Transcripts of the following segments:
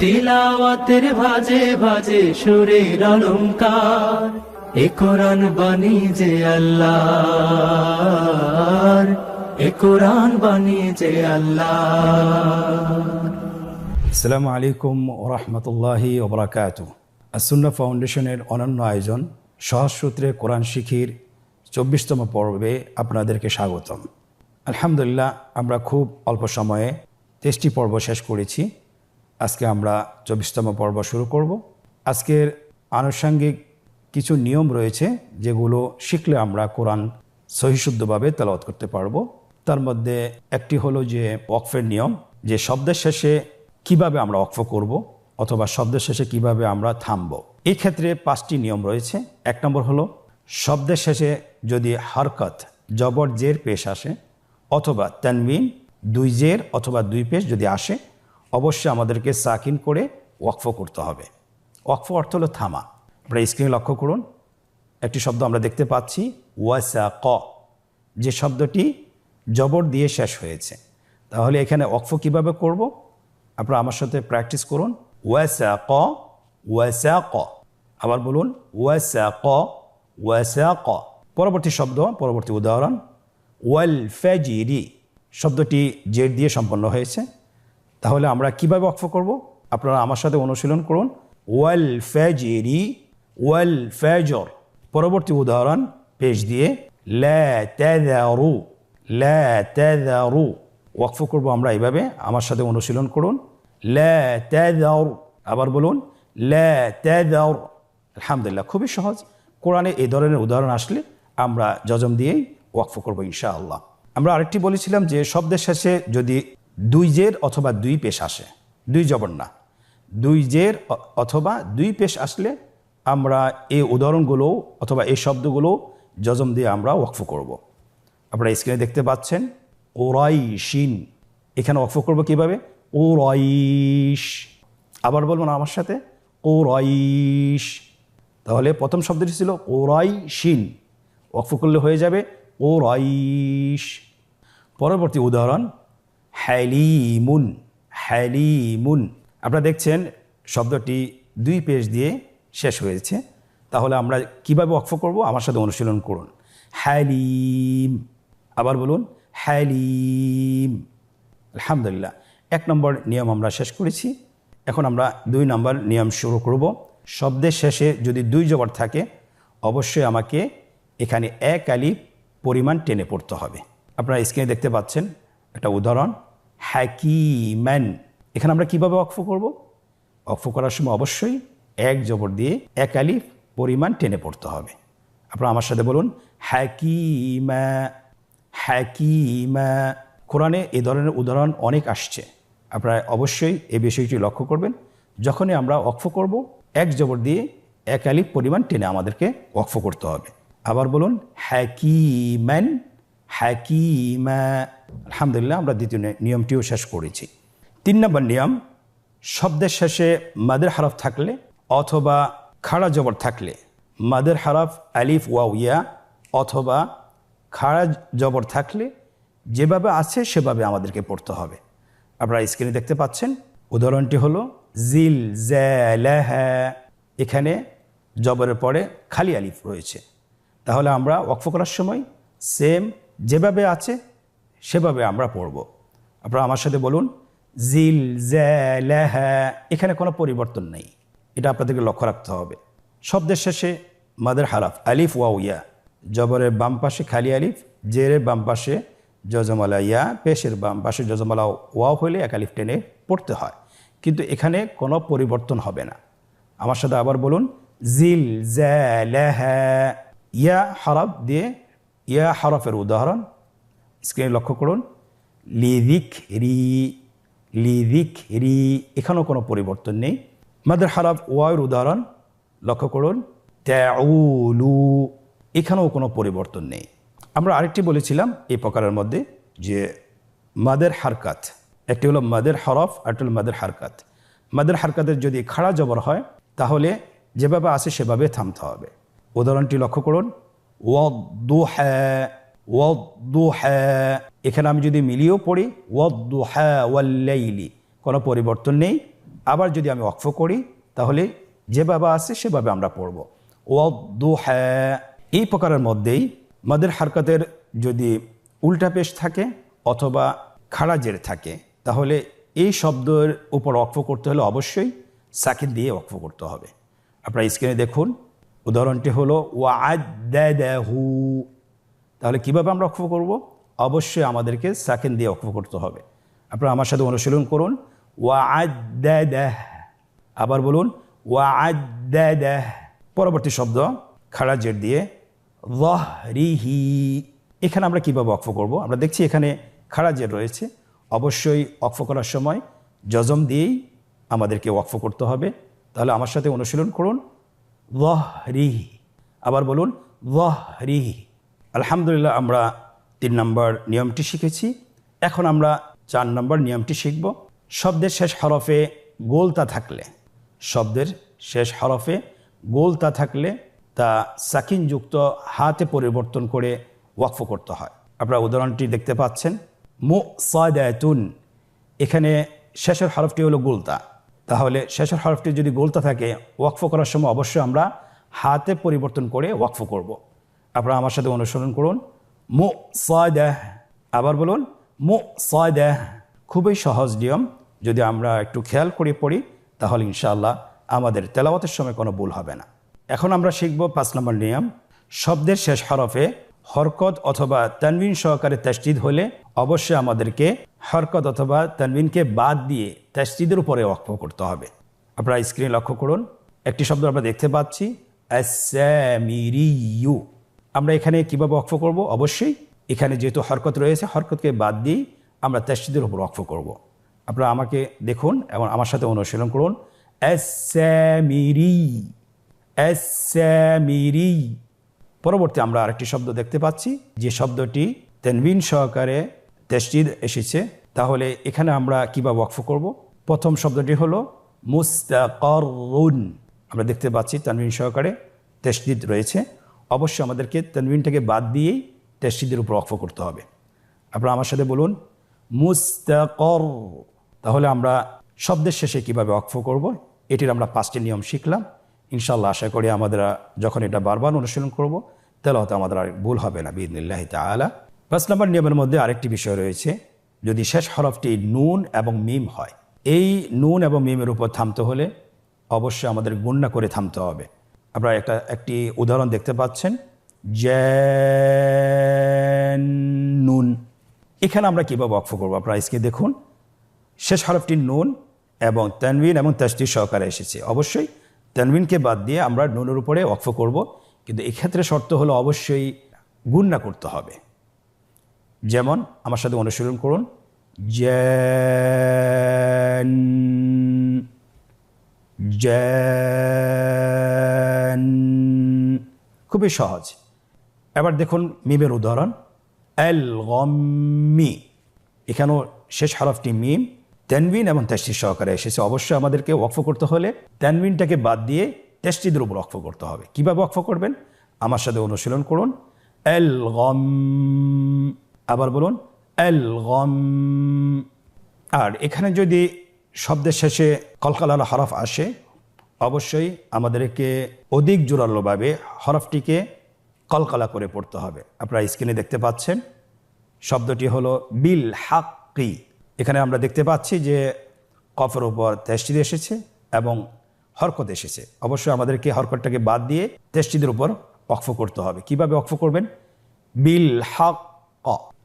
তিলাওয়াতের ভাজে ভাজে সুরের অলংকার, এ কোরআন বাণী যে আল্লাহর, এ কোরআন বাণী যে আল্লাহর। আসসালামু আলাইকুম ওয়া রাহমাতুল্লাহি ওয়া বারাকাতুহু। আস-সুন্নাহ ফাউন্ডেশনের অনন্য আয়োজন সহজ সূত্রে কোরআন শিখির 24তম পর্বে আপনাদেরকে স্বাগতম। আলহামদুলিল্লাহ, আমরা খুব অল্প সময়ে 23টি পর্ব শেষ করেছি। আজকে আমরা 24তম পর্ব শুরু করব। আজকের আনুষঙ্গিক কিছু নিয়ম রয়েছে যেগুলো শিখলে আমরা কোরআন সহিশুদ্ধভাবে তেলাওয়াত করতে পারবো। তার মধ্যে একটি হলো যে ওয়াকফের নিয়ম, যে শব্দের শেষে কিভাবে আমরা ওয়াকফ করব অথবা শব্দের শেষে কিভাবে আমরা থামব। এই ক্ষেত্রে 5টি নিয়ম রয়েছে। 1 নম্বর হলো শব্দের শেষে যদি হরকত জবর জের পেশ আসে অথবা তানবিন 2 জের অথবা 2 পেশ যদি আসে, অবশ্যই আমাদেরকে সাকিন করে ওয়াকফ করতে হবে। ওয়াকফ অর্থ হলো থামা। আপনারা স্ক্রিনে লক্ষ্য করুন, একটি শব্দ আমরা দেখতে পাচ্ছি ওয়াসাক, যে শব্দটি জবর দিয়ে শেষ হয়েছে। তাহলে এখানে ওয়াকফ কিভাবে করব? আপনারা আমার সাথে প্র্যাকটিস করুন। ওয়াসাক ওয়াসাক, আবার বলুন ওয়াসাক ওয়াসাক। পরবর্তী শব্দ, পরবর্তী উদাহরণ ওয়াল ফাজরি, শব্দটি জের দিয়ে সম্পন্ন হয়েছে। তাহলে আমরা কিভাবে ওয়াকফ করব? আপনারা আমার সাথে অনুশীলন করুন। ওয়াল ফাজরি ওয়াল ফাজর। পরবর্তী উদাহরণ পেশ দিয়ে লা তাযারু লা তাযারু। ওয়াকফ করব আমরা এইভাবে, আমার সাথে অনুশীলন করুন। লা তাযারু, আবার বলুন লা তাযারু। আলহামদুলিল্লাহ, খুবই সহজ। কোরআনে এই ধরনের উদাহরণ আসলে আমরা যজম দিয়েই ওয়াকফ করব ইনশাআল্লাহ। আমরা আরেকটি বলেছিলাম যে শব্দের শেষে যদি 2 জের অথবা 2 পেশ আসে, 2 জবর না, 2 জের অথবা 2 পেশ আসলে আমরা এই উদাহরণগুলো অথবা এই শব্দগুলো যজম দিয়ে আমরা ওয়াকফ করব। আপনারা স্ক্রিনে দেখতে পাচ্ছেন ওরাইশিন, এখানে ওয়াকফ করব কিভাবে? ওরাইশ। আবার বলবো না আমার সাথে, ওরাইশ। তাহলে প্রথম শব্দটি ছিল ওরাইশিন, ওয়াকফ করলে হয়ে যাবে ওরাইশ। পরবর্তী উদাহরণ হালিমুন হালিমুন। আপনারা দেখছেন শব্দটি 2 পেশ দিয়ে শেষ হয়েছে। তাহলে আমরা কিভাবে ওয়াকফ করব? আমার সাথে অনুশীলন করুন। হালিম, আবার বলুন হালিম। আলহামদুলিল্লাহ, 1 নম্বর নিয়ম আমরা শেষ করেছি। এখন আমরা 2 নম্বর নিয়ম শুরু করব। শব্দের শেষে যদি 2 জবর থাকে, অবশ্যই আমাকে এখানে 1 আলিফ পরিমাণ টেনে পড়তে হবে। আপনারা স্ক্রিনে দেখতে পাচ্ছেন একটা উদাহরণ হাকিমান। এখানে আমরা কিভাবে ওয়াকফ করব? ওয়াকফ করার সময় অবশ্যই 1 জবর দিয়ে 1 আলিফ পরিমাণ টেনে পড়তে হবে। আপনারা আমার সাথে বলুন হাকিমা হাকিমা। কোরআনে এই ধরনের উদাহরণ অনেক আসছে। আপনারা অবশ্যই এই বিষয়টি লক্ষ্য করবেন। যখনই আমরা ওয়াকফ করব, 1 জবর দিয়ে 1 আলিফ পরিমাণ টেনে আমাদেরকে ওয়াকফ করতে হবে। আবার বলুন হাকিমান হাকিমা। আলহামদুলিল্লাহ, আমরা দ্বিতীয় নিয়মটিও শেষ করেছি। 3 নম্বর নিয়ম, শব্দের শেষে মাদের হরফ থাকলে অথবা খাড়া জবর থাকলে, মাদের হরফ আলিফ ওয়াও ইয়া অথবা খাড়া জবর থাকলে যেভাবে আছে সেভাবে আমাদেরকে পড়তে হবে। আপনারা স্ক্রিনে দেখতে পাচ্ছেন উদাহরণটি হলো জিল জালাহা। এখানে জবরের পরে খালি আলিফ রয়েছে। তাহলে আমরা ওয়াকফ করার সময় সেম যেভাবে আছে সেভাবে আমরা পড়ব। আপনারা আমার সাথে বলুন জিল জালাহা। এখানে কোনো পরিবর্তন নেই, এটা আপনাদেরকে লক্ষ্য রাখতে হবে। শব্দের শেষে মাদের হরফ আলিফ ওয়াও ইয়া, জবরের বাম পাশে খালি আলিফ, জেরের বাম পাশে জজমালা ইয়া, পেশের বাম পাশে জজমালা ওয়াও হলে 1 আলিফ টেনে পড়তে হয়, কিন্তু এখানে কোনো পরিবর্তন হবে না। আমার সাথে আবার বলুন জিল জালাহা। ইয়া হরফ দিয়ে, ইয়া হরফের উদাহরণ স্ক্রিনে লক্ষ্য করুন লিযিকরি লিযিকরি, এখানেও কোনো পরিবর্তন নেই। মাদের হরফ ওয়াওয়ের উদাহরণ লক্ষ্য করুন তাউলু, এখানেও কোনো পরিবর্তন নেই। আমরা আরেকটি বলেছিলাম এই প্রকারের মধ্যে যে মাদের হারকাত, একটি হলো মাদের হরফ আর একটি হলো মাদের হারকাত। মাদের হারকাতের যদি খাড়া জবর হয় তাহলে যেভাবে আছে সেভাবে থামতে হবে। উদাহরণটি লক্ষ্য করুন ওয়াদ্দুহা ওয়াদ্দুহা। এখানে আমি যদি মিলিয়েও পড়ি ওয়াদ্দুহা ওয়াল্লাইলি, কোনো পরিবর্তন নেই। আবার যদি আমি ওয়াকফ করি তাহলে যেভাবে আছে সেভাবে আমরা পড়ব। ওয়াদ্দুহা, এই প্রকারের মধ্যেই মাদের হারকাতের যদি উল্টা পেশ থাকে অথবা খাড়া জের থাকে তাহলে এই শব্দের উপর ওয়াকফ করতে হলে অবশ্যই সাকিন দিয়ে ওয়াকফ করতে হবে। আপনারা স্ক্রিনে দেখুন, উদাহরণটি হলো ওয়া'আদ্দাদাহু। তাহলে কিভাবে আমরা ওয়াকফ করব? অবশ্যই আমাদেরকে সাকিন দিয়ে ওয়াকফ করতে হবে। আপনারা আমার সাথে অনুশীলন করুন, ওয়া'আদ্দাদাহ। আবার বলুন ওয়া'আদ্দাদাহ। পরবর্তী শব্দ খাড়া জের দিয়ে যাহরিহি। এখানে আমরা কিভাবে ওয়াকফ করব? আমরা দেখছি এখানে খাড়া জের রয়েছে, অবশ্যই ওয়াকফ করার সময় জজম দিয়েই আমাদেরকে ওয়াকফ করতে হবে। তাহলে আমার সাথে অনুশীলন করুন, যাহরিহি। আবার বলুন যাহরিহি। আলহামদুলিল্লাহ, আমরা 3 নম্বর নিয়মটি শিখেছি। এখন আমরা 4 নম্বর নিয়মটি শিখব। শব্দের শেষ হরফে গোলতা থাকলে, শব্দের শেষ হরফে গোলতা থাকলে তা সাকিনযুক্ত হাতে পরিবর্তন করে ওয়াকফ করতে হয়। আপনারা উদাহরণটি দেখতে পাচ্ছেন, মুসাদাতুন। এখানে শেষের হরফটি হলো গোলতা। তাহলে শেষের হরফটি যদি গোলতা থাকে ওয়াকফ করার সময় অবশ্যই আমরা হাতে পরিবর্তন করে ওয়াকফ করব। আপনারা আমার সাথে অনুসরণ করুন, মুসাদাহ। আবার বলুন মুসাদাহ। খুবই সহজ নিয়ম, যদি আমরা একটু খেয়াল করে পড়ি তাহলে ইনশাআল্লাহ আমাদের তেলাওয়াতের সময় কোনো ভুল হবে না। এখন আমরা শিখব 5 নম্বর নিয়ম। শব্দের শেষ হরফে হরকত অথবা তানবিন সহকারে তাসদীদ হলে অবশ্যই আমাদেরকে হরকত অথবা তানবিনকে বাদ দিয়ে তাসদীদের উপরে ওয়াকফ করতে হবে। আপনারা স্ক্রিনে লক্ষ্য করুন, একটি শব্দ আমরা দেখতে পাচ্ছি আস-সামিরিয়্যু। আমরা এখানে কিভাবে ওয়াকফ করব? অবশ্যই এখানে যেহেতু হরকত রয়েছে হরকতকে বাদ দিয়ে আমরা তাসদীদের উপর ওয়াকফ করব। আপনারা আমাকে দেখুন এবং আমার সাথে অনুশীলন করুন, আস-সামিরি, আস-সামিরি। পরবর্তী আমরা আরেকটি শব্দ দেখতে পাচ্ছি যে শব্দটি তানবিন সহকারে তাসদীদ এসেছে। তাহলে এখানে আমরা কিভাবে ওয়াকফ করব? প্রথম শব্দটি হলো মুস্তাকাররুন। আমরা দেখতে পাচ্ছি তানবিন সহকারে তাসদীদ রয়েছে, অবশ্যই আমাদেরকে তানবিনটাকে বাদ দিয়েই তাসদীদের উপর ওয়াকফ করতে হবে। আপনারা আমার সাথে বলুন মুস্তাকার। তাহলে আমরা শব্দের শেষে কিভাবে ওয়াকফ করব এটির আমরা 5টি নিয়ম শিখলাম। ইনশাআল্লাহ আশা করি আমাদের যখন এটা বারবার অনুশীলন করব তাহলে হয়তো আমাদের আর ভুল হবে না বিইذনিল্লাহি তাআলা। 5 নম্বর নিয়মের মধ্যে আরেকটি বিষয় রয়েছে, যদি শেষ হরফটি নুন এবং মিম হয়, এই নুন এবং মিমের উপর থামতে হলে অবশ্যই আমাদের গুণনা করে থামতে হবে। আপনারা একটি উদাহরণ দেখতে পাচ্ছেন, জান্নুন। এখানে আমরা কীভাবে ওয়াকফ করবো? আপনারা আজকে দেখুন, শেষ হরফটি নুন এবং তানবিন এবং তাসদীদ সহকারে এসেছে, অবশ্যই তানবিনকে বাদ দিয়ে আমরা নুনের উপরে ওয়াকফ করব, কিন্তু এক্ষেত্রে শর্ত হলো অবশ্যই গুণনা করতে হবে। যেমন আমার সাথে অনুশীলন করুন, জান। খুবই সহজ। এবার দেখুন মিমের উদাহরণ, আল গম্মি। এখানেও শেষ হরফটি মিম, তানবিন এবং তাসদীদ সহকারে এসেছে, অবশ্যই আমাদেরকে ওয়াকফ করতে হলে তানবিনটাকে বাদ দিয়ে তাসদীদের উপর ওয়াকফ করতে হবে। কিভাবে ওয়াকফ করবেন? আমার সাথে অনুশীলন করুন, আল গম। আবার বলুন আল গম। আর এখানে যদি শব্দের শেষে কলকালার হরফ আসে অবশ্যই আমাদেরকে অধিক জোরালোভাবে হরফটিকে কলকালা করে পড়তে হবে। আপনারা স্ক্রিনে দেখতে পাচ্ছেন শব্দটি হলো বিল হাক্কি। এখানে আমরা দেখতে পাচ্ছি যে কফের উপর তাসদীদ এসেছে এবং হরকত এসেছে, অবশ্যই আমাদেরকে হরকতটাকে বাদ দিয়ে তাসদীদের উপর ওয়াকফ করতে হবে। কিভাবে ওয়াকফ করবেন? বিল হক।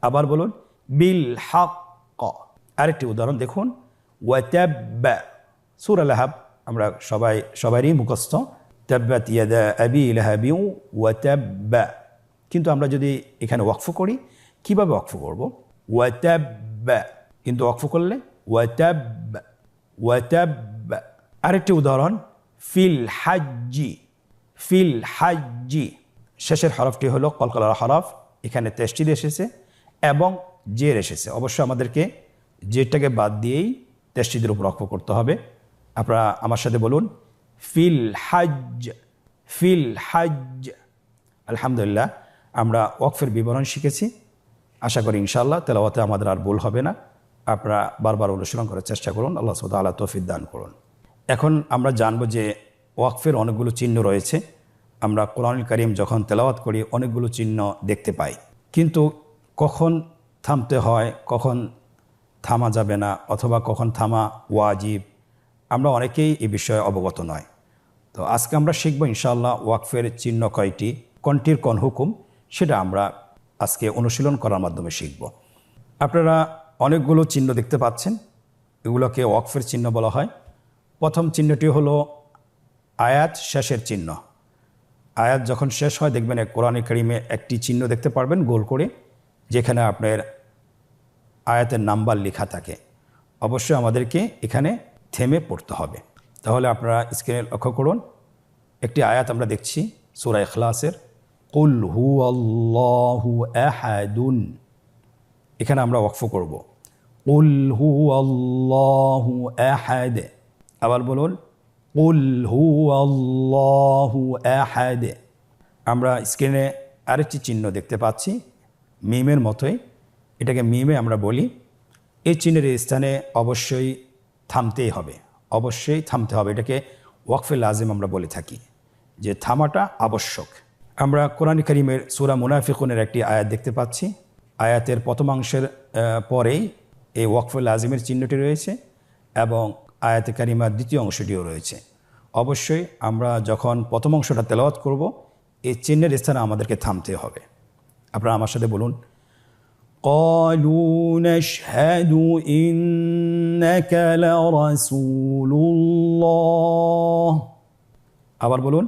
আবার বলুন বিল হক। আরেকটি উদাহরণ দেখুন, ওয়াতাব্বা। সূরা লাহাব আমরা সবারই মুখস্থ, তাব্বাত ইয়াদা আবি লাহাবিন ওয়াতাব্বা। কিন্তু আমরা যদি এখানে ওয়াকফ করি, কিভাবে ওয়াকফ করব? ওয়াতাব্বা, কিন্তু ওয়াকফ করলে ওয়াতাব্বা, ওয়াতাব্বা। আরেকটি উদাহরণ, ফিল হাজ্জি। ফিল হাজ্জি, শেষের হরফটি হলো কলকলার হরফ, এখানে তাসদীদ এসেছে এবং জের এসেছে, অবশ্যই আমাদেরকে জেরটাকে বাদ দিয়েই তাসদীদের উপর ওয়াকফ করতে হবে। আপনারা আমার সাথে বলুন ফিল হাজ্জ, ফিল হাজ্জ। আলহামদুলিল্লাহ, আমরা ওয়াকফের বিবরণ শিখেছি। আশা করি ইনশাআল্লাহ তেলাওয়াতে আমাদের আর ভুল হবে না। আপনারা বারবার অনুশীলন করার চেষ্টা করুন। আল্লাহ সুবহানাহু ওয়া তাআলা তৌফিক দান করুন। এখন আমরা জানব যে ওয়াকফের অনেকগুলো চিহ্ন রয়েছে। আমরা কোরআনুল কারীম যখন তেলাওয়াত করি অনেকগুলো চিহ্ন দেখতে পাই, কিন্তু কখন থামতে হয়, কখন থামা যাবে না, অথবা কখন থামা ওয়াজিব, আমরা অনেকেই এই বিষয়ে অবগত নয়। তো আজকে আমরা শিখব ইনশাআল্লাহ ওয়াকফের চিহ্ন কয়টি, কোনটির কোন হুকুম, সেটা আমরা আজকে অনুশীলন করার মাধ্যমে শিখব। আপনারা অনেকগুলো চিহ্ন দেখতে পাচ্ছেন, এগুলোকে ওয়াকফের চিহ্ন বলা হয়। প্রথম চিহ্নটি হলো আয়াত শেষের চিহ্ন। আয়াত যখন শেষ হয় দেখবেন কোরআনে কারীমে একটি চিহ্ন দেখতে পারবেন গোল করে, যেখানে আপনার আয়াতের নাম্বার লেখা থাকে। অবশ্যই আমাদেরকে এখানে থেমে পড়তে হবে। তাহলে আপনারা স্ক্রিনে লক্ষ্য করুন, একটি আয়াত আমরা দেখছি সূরা ইখলাসের, কুল হুয়াল্লাহু আহাদুন। এখানে আমরা ওয়াকফ করব, কুল হুয়াল্লাহু আহাদ। আবার বলুন, কুল হুয়াল্লাহু আহাদ। আমরা স্ক্রিনে আরেকটি চিহ্ন দেখতে পাচ্ছি মিমের মতোই, এটাকে মিমে আমরা বলি। এই চিহ্নের স্থানে অবশ্যই থামতেই হবে, অবশ্যই থামতে হবে। এটাকে ওয়াকফে লাজিম আমরা বলে থাকি, যে থামাটা আবশ্যক। আমরা কোরআন কারীমের সূরা মুনাফিকুনের একটি আয়াত দেখতে পাচ্ছি। আয়াতের প্রথমাংশের পরেই এই ওয়াকফে লাজিমের চিহ্নটি রয়েছে এবং আয়াতে কারিমার দ্বিতীয় অংশটিও রয়েছে। অবশ্যই আমরা যখন প্রথম অংশটা তেলাওয়াত করব এই চিহ্নের স্থানে আমাদেরকে থামতে হবে। আপনারা আমার সাথে বলুন, قالوا نشهد إنك لرسول الله। আবার বলুন,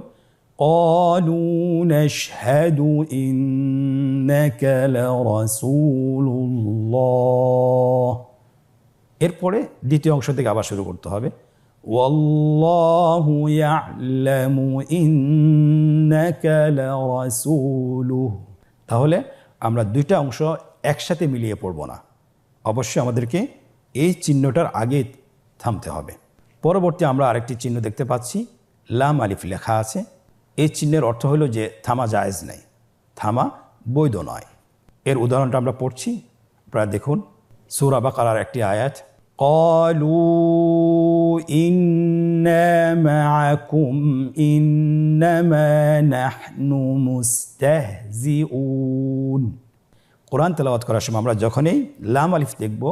قالوا نشهد إنك لرسول الله। এরপরে দ্বিতীয় অংশ থেকে আবার শুরু করতে হবে, والله يعلم إنك لرسوله। তাহলে আমরা দুইটা অংশ একসাথে মিলিয়ে পড়ব না, অবশ্যই আমাদেরকে এই চিহ্নটার আগে থামতে হবে। পরবর্তী আমরা আরেকটি চিহ্ন দেখতে পাচ্ছি, লাম আলিফ লেখা আছে। এই চিহ্নের অর্থ হলো যে থামা জায়েজ নাই, থামা বৈধ নয়। এর উদাহরণটা আমরা পড়ছি, আপনারা দেখুন সূরা বাকারার একটি আয়াত, قالوا إنا معكم إنما نحن مستهزئون। কোরআন তেলাওয়াত করার সময় আমরা যখনই লাম আলিফ দেখব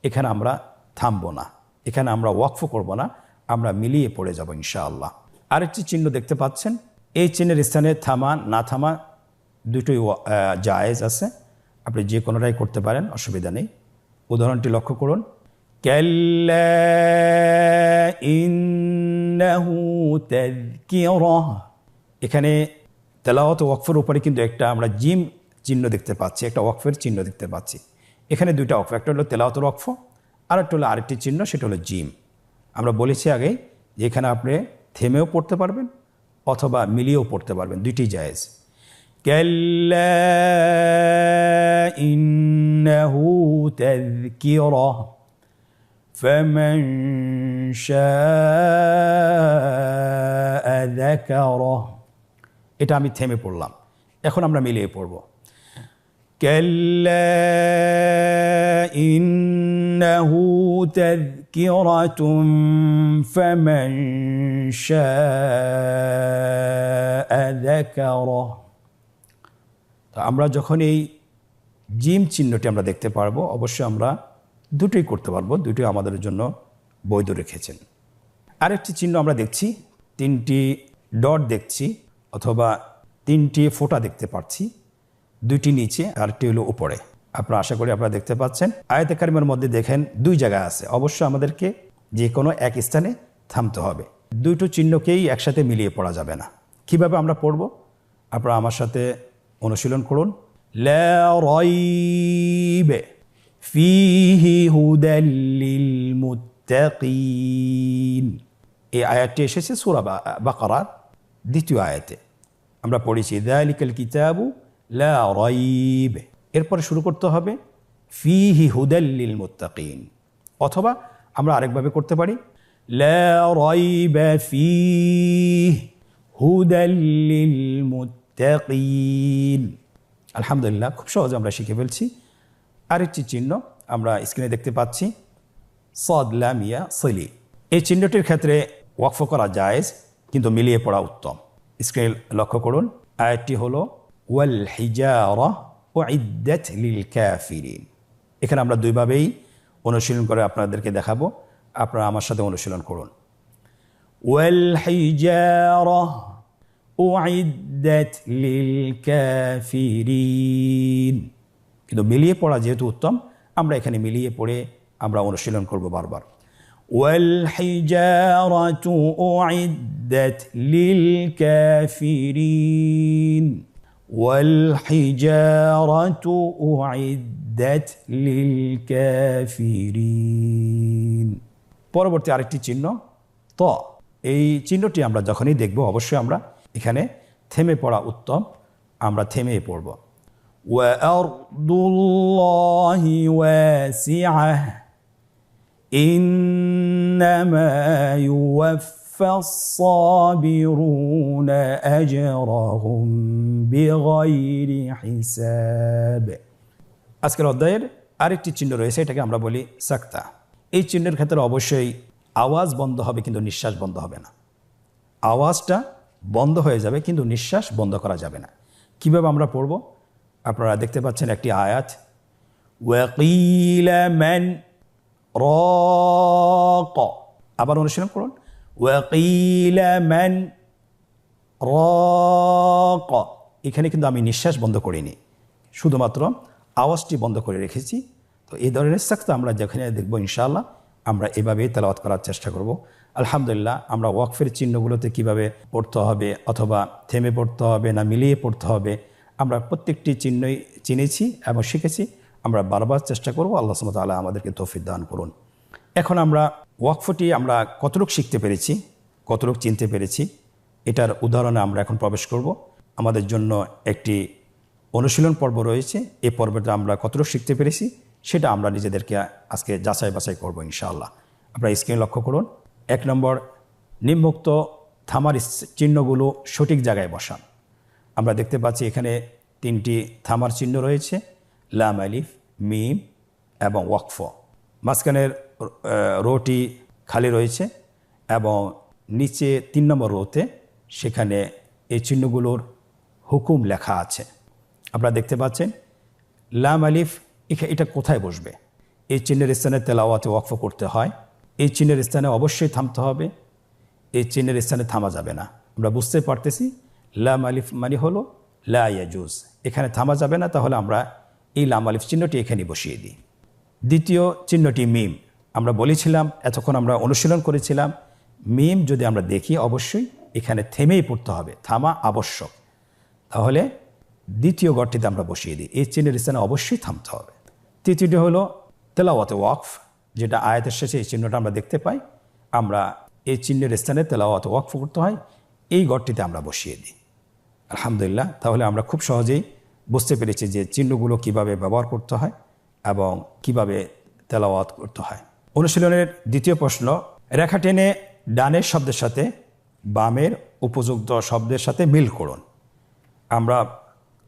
এখানে আমরা থামবো না, এখানে আমরা ওয়াকফ করব না, আমরা মিলিয়ে পড়ে যাব ইনশাআল্লাহ। আরেকটি চিহ্ন দেখতে পাচ্ছেন, এই চিহ্নের স্থানে থামা না থামা দুটোই জায়েজ আছে, আপনি যে কোনোটাই করতে পারেন, অসুবিধা নেই। উদাহরণটি লক্ষ্য করুন, কাল্লা ইন্নাহু তাযকিরাহ। এখানে তেলাওয়াত ওয়াকফের উপরে কিন্তু একটা আমরা জিম চিহ্ন দেখতে পাচ্ছি, একটা ওয়াকফের চিহ্ন দেখতে পাচ্ছি। এখানে দুইটা ওয়াকফ, একটা হলো তেলাওয়াতের ওয়াকফ, আর একটা হলো আরেকটি চিহ্ন, সেটা হলো জিম। আমরা বলেছি আগেই যে এখানে আপনি থেমেও পড়তে পারবেন অথবা মিলিয়েও পড়তে পারবেন, দুইটি জায়েজ। কাল্লা ইন্নাহু তাযকিরাহ ফামান শাআ যাকারাহ। এটা আমি থেমে পড়লাম, এখন আমরা মিলিয়ে পড়ব, কাল্লা ইন্নাহু তাযকিরাতুন ফামান শাআ যাকারাহ। তো আমরা যখন এই জিম চিহ্নটি আমরা দেখতে পারবো, অবশ্যই আমরা দুটোই করতে পারবো, দুটোই আমাদের জন্য বৈধ রেখেছেন। আরেকটি চিহ্ন আমরা দেখছি, তিনটি ডট দেখছি অথবা তিনটি ফোঁটা দেখতে পাচ্ছি, দুইটি নিচে আরেকটি হলো উপরে। আপনারা আশা করি আপনারা দেখতে পাচ্ছেন। আয়াতে কারিমের মধ্যে দেখেন দুই জায়গা আছে, অবশ্যই আমাদেরকে যে কোনো এক স্থানে থামতে হবে, দুটো চিহ্নকেই একসাথে মিলিয়ে পড়া যাবে না। কিভাবে আমরা পড়ব আপনারা আমার সাথে অনুশীলন করুন। লা রাইব ফীহি হুদাল লিল মুত্তাকিন। এই আয়াতটি এসেছে সূরা বাকারার দ্বিতীয় আয়াতে। আমরা পড়েছি যালিকাল কিতাবু লা রাইব, এরপরে শুরু করতে হবে ফীহি হুদাল লিল মুত্তাকিন, অথবা আমরা আরেকভাবে করতে পারি লা রাইবা ফীহি হুদাল লিল মুত্তাকিন। আলহামদুলিল্লাহ, খুব সহজে আমরা শিখে ফেলছি। আরেকটি চিহ্ন আমরা স্ক্রিনে দেখতে পাচ্ছি, সাদ লাম ইয়া সিলি। এই চিহ্নটির ক্ষেত্রে ওয়াকফ করা জায়েজ, কিন্তু মিলিয়ে পড়া উত্তম। স্ক্রিন লক্ষ্য করুন, আয়াতটি হলো ওয়াল হিজারা উইদ্দাত লিল কাফিরিন। এখানে আমরা দুইভাবেই অনুশীলন করে আপনাদেরকে দেখাবো, আপনারা আমার সাথে অনুশীলন করুন। ওয়াল হিজারা উইদ্দাত লিল কাফিরিন, কিন্তু মিলিয়ে পড়া যেহেতু উত্তম, আমরা এখানে মিলিয়ে পড়ে আমরা অনুশীলন করব বারবার। ওয়াল হিজারাতু উইদ্দাত লিল কাফিরিন, ওয়াল হিজারাতু উইদ্দাত লিল কাফিরিন। পরবর্তী আরেকটি চিহ্ন ত, এই চিহ্নটি আমরা যখনই দেখব অবশ্যই আমরা এখানে থেমে পড়া উত্তম, আমরা থেমে পড়ব। وَأَرْضُ اللَّهِ وَاسِعَةٌ إِنَّمَا يُوَفَّى الصَّابِرُونَ أَجْرَهُمْ بِغَيْرِ حِسَابٍ। আজকের অধ্যায়ের আরেকটি চিহ্ন রয়েছে, এটাকে আমরা বলি সাক্তা। এই চিহ্নের ক্ষেত্রে অবশ্যই আওয়াজ বন্ধ হবে, কিন্তু নিঃশ্বাস বন্ধ হবে না। আওয়াজটা বন্ধ হয়ে যাবে, কিন্তু নিঃশ্বাস বন্ধ করা যাবে না। কিভাবে আমরা পড়ব? আপনারা দেখতে পাচ্ছেন একটি আয়াত, ওয়াকিলা মান রাক, আবার অনুশীলন করুন, ওয়াকিলা মান রাক। এখানে কিন্তু আমি নিঃশ্বাস বন্ধ করিনি, শুধুমাত্র আওয়াজটি বন্ধ করে রেখেছি। তো এই ধরনের সাক্তা আমরা যেখানে দেখব ইনশাআল্লাহ আমরা এভাবেই তেলাওয়াত করার চেষ্টা করব। আলহামদুলিল্লাহ, আমরা ওয়াকফের চিহ্নগুলোতে কিভাবে পড়তে হবে, অথবা থেমে পড়তে হবে না মিলিয়ে পড়তে হবে, আমরা প্রত্যেকটি চিহ্নই চিনেছি এবং শিখেছি। আমরা বারবার চেষ্টা করব। আল্লাহ সুবহানাহু ওয়া তাআলা আমাদেরকে তৌফিক দান করুন। এখন আমরা ওয়াকফটি আমরা কতটুকু শিখতে পেরেছি, কতটুকু চিনতে পেরেছি, এটার উদাহরণে আমরা এখন প্রবেশ করব। আমাদের জন্য একটি অনুশীলন পর্ব রয়েছে, এই পর্বটা আমরা কতটুকু শিখতে পেরেছি সেটা আমরা নিজেদেরকে আজকে যাচাই বাছাই করব ইনশাআল্লাহ। আপনারা স্ক্রিনে লক্ষ্য করুন, 1 নম্বর, নিম্নোক্ত থামার চিহ্নগুলো সঠিক জায়গায় বসান। আমরা দেখতে পাচ্ছি এখানে 3টি থামার চিহ্ন রয়েছে, লাম, আলিফ, মিম এবং ওয়াকফ। মাঝখানের রোটি খালি রয়েছে এবং নিচে 3 নম্বর রোতে সেখানে এই চিহ্নগুলোর হুকুম লেখা আছে। আপনারা দেখতে পাচ্ছেন লাম, আলিফ, এটা কোথায় বসবে? এই চিহ্নের স্থানে তেলাওয়াতে ওয়াকফ করতে হয়, এই চিহ্নের স্থানে অবশ্যই থামতে হবে, এই চিহ্নের স্থানে থামা যাবে না। আমরা বুঝতে পারতেছি লাম আলিফ মানে হলো লা ইয়াজুজ, এখানে থামা যাবে না, তাহলে আমরা এই লাম আলিফ চিহ্নটি এখানে বসিয়ে দিই। দ্বিতীয় চিহ্নটি মিম। আমরা বলেছিলাম, এতক্ষণ আমরা অনুশীলন করেছিলাম, মিম যদি আমরা দেখি অবশ্যই এখানে থেমেই পড়তে হবে, থামা আবশ্যক। তাহলে দ্বিতীয় ঘরটিতে আমরা বসিয়ে দিই, এই চিহ্নের স্থানে অবশ্যই থামতে হবে। তৃতীয়টি হলো তেলাওয়াতে ওয়াকফ, যেটা আয়াতের শেষে এই চিহ্নটা আমরা দেখতে পাই, আমরা এই চিহ্নের স্থানে তেলাওয়াতে ওয়াকফ করতে হয়, এই ঘরটিতে আমরা বসিয়ে দিই। আলহামদুলিল্লাহ, তাহলে আমরা খুব সহজেই বুঝতে পেরেছি যে চিহ্নগুলো কিভাবে ব্যবহার করতে হয় এবং কিভাবে তেলাওয়াত করতে হয়। অনুশীলনের দ্বিতীয় প্রশ্ন, রেখা টেনে ডানের শব্দের সাথে বামের উপযুক্ত শব্দের সাথে মিল করুন। আমরা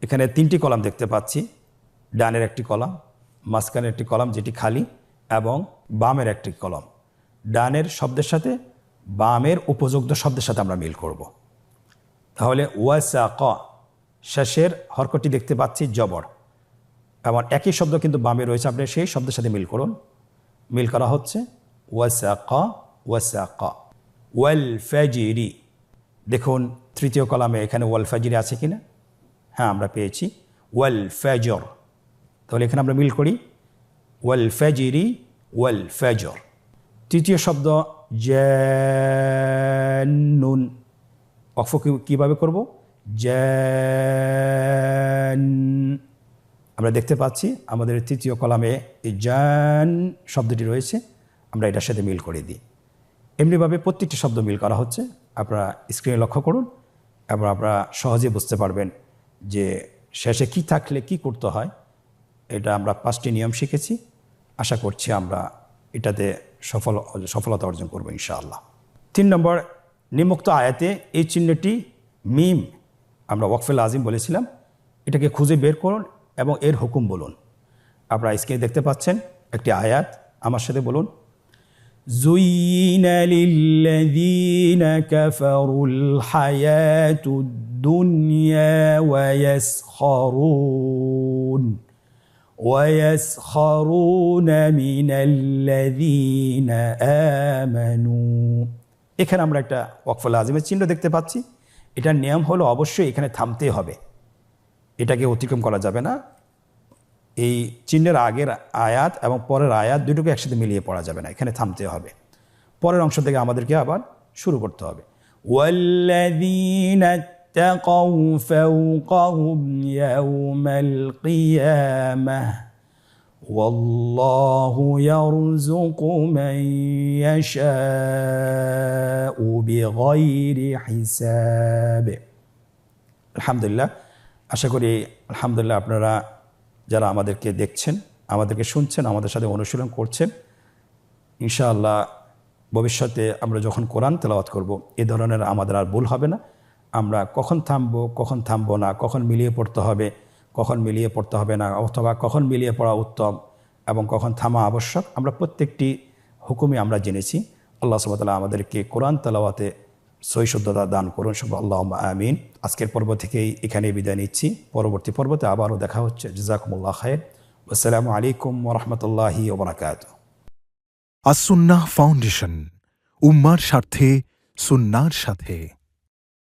এখানে 3টি কলাম দেখতে পাচ্ছি, ডানের একটি কলাম, মাঝখানের একটি কলাম যেটি খালি, এবং বামের একটি কলাম। ডানের শব্দের সাথে বামের উপযুক্ত শব্দের সাথে আমরা মিল করব। তাহলে ওয়াসাক, শেষের হরকটি দেখতে পাচ্ছি জবর, এবং একই শব্দ কিন্তু বামে রয়েছে, আপনি সেই শব্দের সাথে মিল করুন। মিল করা হচ্ছে ওয়াসাক, ওয়াসাক। ওয়াল ফাজিরি, দেখুন তৃতীয় কলামে এখানে ওয়াল ফাজিরি আছে কিনা? হ্যাঁ, আমরা পেয়েছি ওয়াল ফাজর। তাহলে এখানে আমরা মিল করি ওয়াল ফাজিরি, ওয়াল ফাজর। তৃতীয় শব্দ জান্নুন, ওয়াকফ কীভাবে করব? জান। আমরা দেখতে পাচ্ছি আমাদের তৃতীয় কলামে এই জান শব্দটি রয়েছে, আমরা এটার সাথে মিল করে দিই। এমনিভাবে প্রত্যেকটি শব্দ মিল করা হচ্ছে, আপনারা স্ক্রিনে লক্ষ্য করুন এবং আপনারা সহজে বুঝতে পারবেন যে শেষে কি থাকলে কি করতে হয়। এটা আমরা 5টি নিয়ম শিখেছি, আশা করছি আমরা এটাতে সফলতা অর্জন করব ইনশাআল্লাহ। 3 নম্বর, নিম্নোক্ত আয়াতে এই চিহ্নটি মিম, আমরা ওয়াকফে লাজিম বলেছিলাম, এটাকে খুঁজে বের করুন এবং এর হুকুম বলুন। আপনারা স্ক্রিনে দেখতে পাচ্ছেন একটি আয়াত, আমার সাথে বলুন, زين للذين كفروا الحياة الدنيا ويسخرون من الذين آمنوا। এখানে আমরা একটা ওয়াকফ লাজিমের চিহ্ন দেখতে পাচ্ছি। এটার নিয়ম হলো অবশ্যই এখানে থামতে হবে, এটাকে অতিক্রম করা যাবে না। এই চিহ্নের আগের আয়াত এবং পরের আয়াত দুটোকে একসাথে মিলিয়ে পড়া যাবে না, এখানে থামতে হবে। পরের অংশ থেকে আমাদেরকে আবার শুরু করতে হবে। ওয়াল্লাযীনা তাকাউ ফাওকাহুম ইয়াওমাল কিয়ামাহ ওয়াল্লাহু ইয়ারযুকু মান ইয়াশাউ বিগাইরি হিসাব। আলহামদুলিল্লাহ, আশা করি আলহামদুলিল্লাহ আপনারা যারা আমাদেরকে দেখছেন, আমাদেরকে শুনছেন, আমাদের সাথে অনুশীলন করছেন, ইনশাআল্লাহ ভবিষ্যতে আমরা যখন কোরআন তেলাওয়াত করব এ ধরনের আমাদের আর ভুল হবে না। আমরা কখন থামবো, কখন থামবো না, কখন মিলিয়ে পড়তে হবে, কখন মিলিয়ে পড়তে হবে না, অথবা কখন মিলিয়ে পড়া উত্তম এবং কখন থামা আবশ্যক, আমরা প্রত্যেকটি হুকুমই আমরা জেনেছি। আল্লাহ সুবহানাহু ওয়া তাআলা আমাদেরকে কোরআন তেলাওয়াতে সহিশুদ্ধতা দান করুন, সব আল্লাহুম্মা আমিন। আজকের পর্ব থেকেই এখানেই বিদায় নিচ্ছি, পরবর্তী পর্বতে আবারও দেখা হচ্ছে। জাযাকুমুল্লাহ খায়র। আসসালামু আলাইকুম ওয়া রাহমাতুল্লাহি ওয়া বারাকাতুহু। আস-সুন্নাহ ফাউন্ডেশন, উম্মার স্বার্থে সুন্নাহর সাথে।